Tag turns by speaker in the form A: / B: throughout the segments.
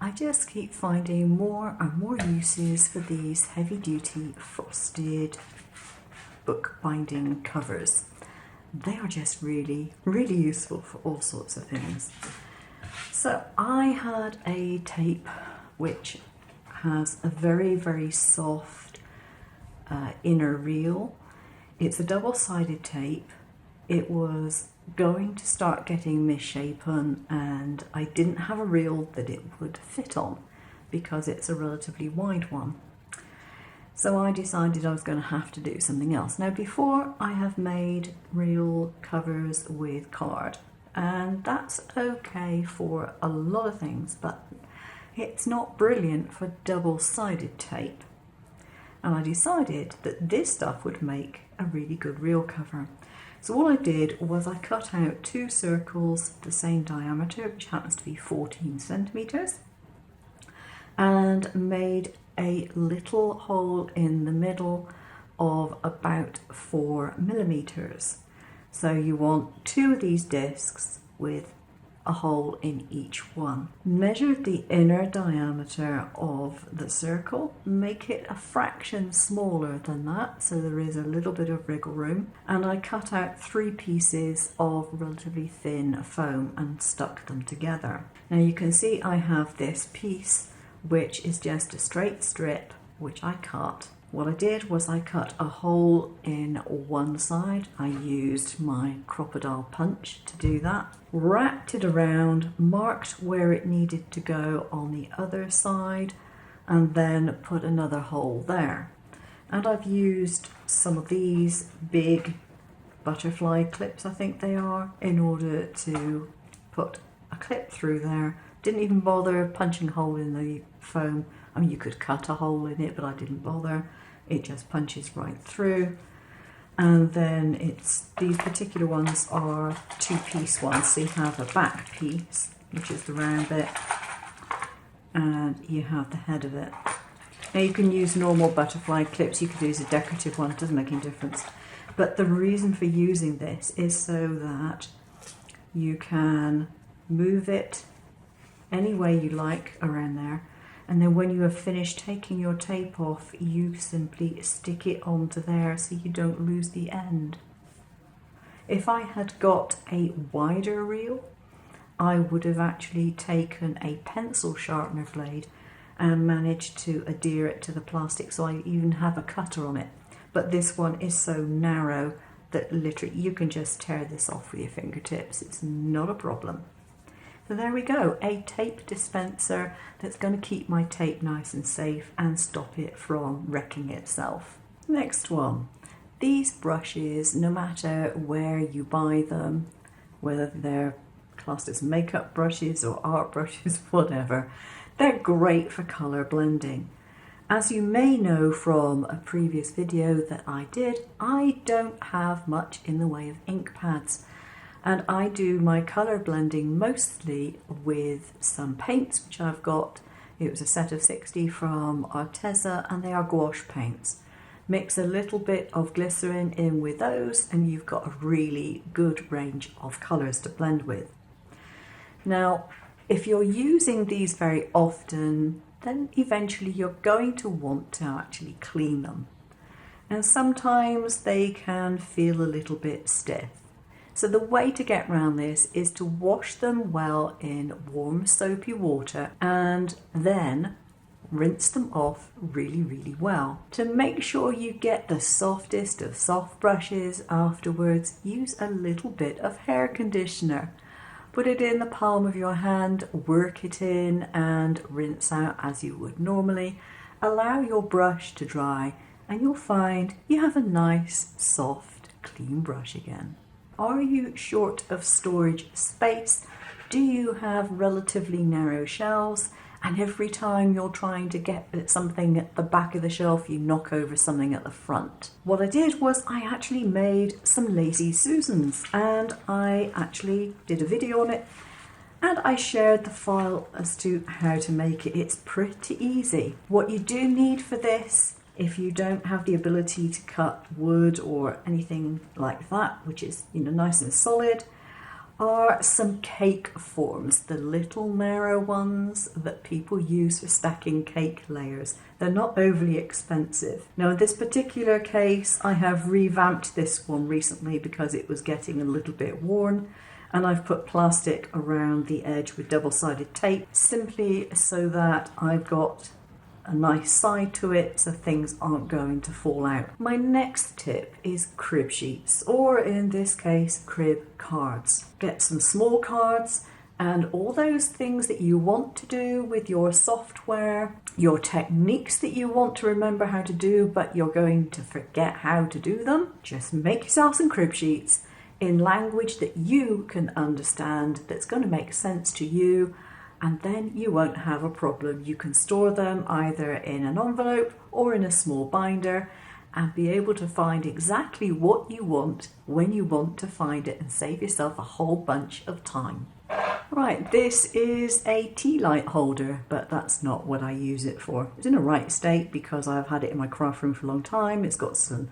A: I just keep finding more and more uses for these heavy-duty frosted bookbinding covers. They are just really, really useful for all sorts of things. So I had a tape which has a very, very soft inner reel. It's a double-sided tape. It was going to start getting misshapen and I didn't have a reel that it would fit on because it's a relatively wide one. So I decided I was going to have to do something else. Now before I have made reel covers with card, and that's okay for a lot of things, but it's not brilliant for double-sided tape. And I decided that this stuff would make a really good reel cover. So what I did was I cut out 2 circles the same diameter, which happens to be 14 centimeters, and made a little hole in the middle of about 4 millimeters. So you want 2 of these discs with a hole in each one. Measure the inner diameter of the circle, make it a fraction smaller than that so there is a little bit of wriggle room, and I cut out 3 pieces of relatively thin foam and stuck them together. Now you can see I have this piece which is just a straight strip which I cut. What I did was I cut a hole in one side. I used my crocodile punch to do that. Wrapped it around, marked where it needed to go on the other side, and then put another hole there. And I've used some of these big butterfly clips, I think they are, in order to put a clip through there. Didn't even bother punching a hole in the foam. I mean, you could cut a hole in it, but I didn't bother. It just punches right through. And then these particular ones are 2-piece ones. So you have a back piece, which is the round bit, and you have the head of it. Now you can use normal butterfly clips, you could use a decorative one, it doesn't make any difference. But the reason for using this is so that you can move it any way you like around there. And then when you have finished taking your tape off, you simply stick it onto there so you don't lose the end. If I had got a wider reel, I would have actually taken a pencil sharpener blade and managed to adhere it to the plastic, so I even have a cutter on it. But this one is so narrow that literally you can just tear this off with your fingertips. It's not a problem. So there we go, a tape dispenser that's going to keep my tape nice and safe and stop it from wrecking itself. Next one, these brushes, no matter where you buy them, whether they're classed as makeup brushes or art brushes, whatever, they're great for colour blending. As you may know from a previous video that I did, I don't have much in the way of ink pads. And I do my colour blending mostly with some paints which I've got. It was a set of 60 from Arteza, and they are gouache paints. Mix a little bit of glycerin in with those and you've got a really good range of colours to blend with. Now, if you're using these very often, then eventually you're going to want to actually clean them. And sometimes they can feel a little bit stiff. So the way to get around this is to wash them well in warm soapy water and then rinse them off really, really well. To make sure you get the softest of soft brushes afterwards, use a little bit of hair conditioner. Put it in the palm of your hand, work it in and rinse out as you would normally. Allow your brush to dry and you'll find you have a nice, soft, clean brush again. Are you short of storage space? Do you have relatively narrow shelves? And every time you're trying to get at something at the back of the shelf, you knock over something at the front. What I did was I actually made some lazy Suzans, and I actually did a video on it, and I shared the file as to how to make it. It's pretty easy. What you do need for this, if you don't have the ability to cut wood or anything like that, which is nice and solid, are some cake forms, the little narrow ones that people use for stacking cake layers. They're not overly expensive. Now in this particular case, I have revamped this one recently because it was getting a little bit worn, and I've put plastic around the edge with double-sided tape, simply so that I've got a nice side to it so things aren't going to fall out. My next tip is crib sheets, or in this case, crib cards. Get some small cards and all those things that you want to do with your software, your techniques that you want to remember how to do but you're going to forget how to do them. Just make yourself some crib sheets in language that you can understand, that's going to make sense to you, and then you won't have a problem. You can store them either in an envelope or in a small binder and be able to find exactly what you want when you want to find it and save yourself a whole bunch of time. Right, this is a tea light holder, but that's not what I use it for. It's in a right state because I've had it in my craft room for a long time. It's got some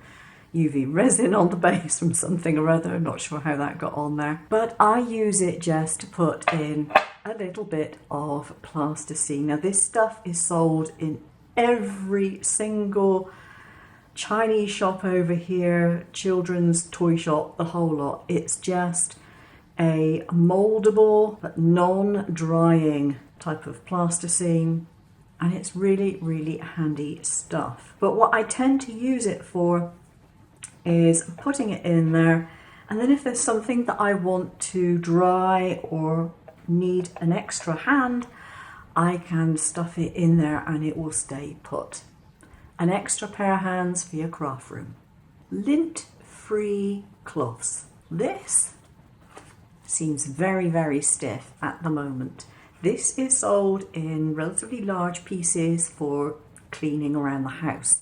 A: UV resin on the base from something or other. Not sure how that got on there. But I use it just to put in a little bit of plasticine. Now this stuff is sold in every single Chinese shop over here, children's toy shop, the whole lot. It's just a moldable but non-drying type of plasticine, and it's really, really handy stuff. But what I tend to use it for is putting it in there, and then if there's something that I want to dry or need an extra hand, I can stuff it in there and it will stay put. An extra pair of hands for your craft room. Lint-free cloths. This seems very, very stiff at the moment. This is sold in relatively large pieces for cleaning around the house.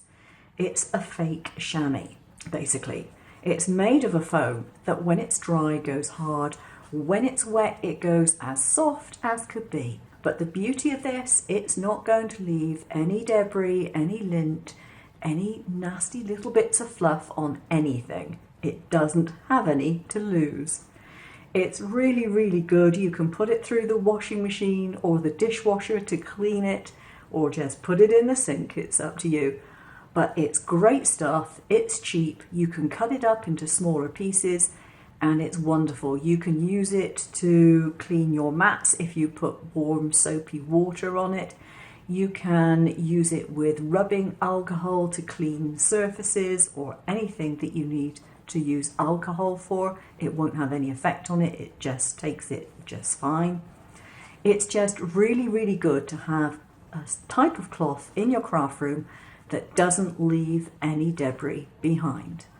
A: It's a fake chamois, basically. It's made of a foam that when it's dry goes hard. When it's wet, it goes as soft as could be. But the beauty of this, it's not going to leave any debris, any lint, any nasty little bits of fluff on anything. It doesn't have any to lose. It's really, really good. You can put it through the washing machine or the dishwasher to clean it, or just put it in the sink. It's up to you. But it's great stuff. It's cheap. You can cut it up into smaller pieces, and it's wonderful. You can use it to clean your mats if you put warm soapy water on it. You can use it with rubbing alcohol to clean surfaces or anything that you need to use alcohol for. It won't have any effect on it. It just takes it just fine. It's just really, really good to have a type of cloth in your craft room that doesn't leave any debris behind.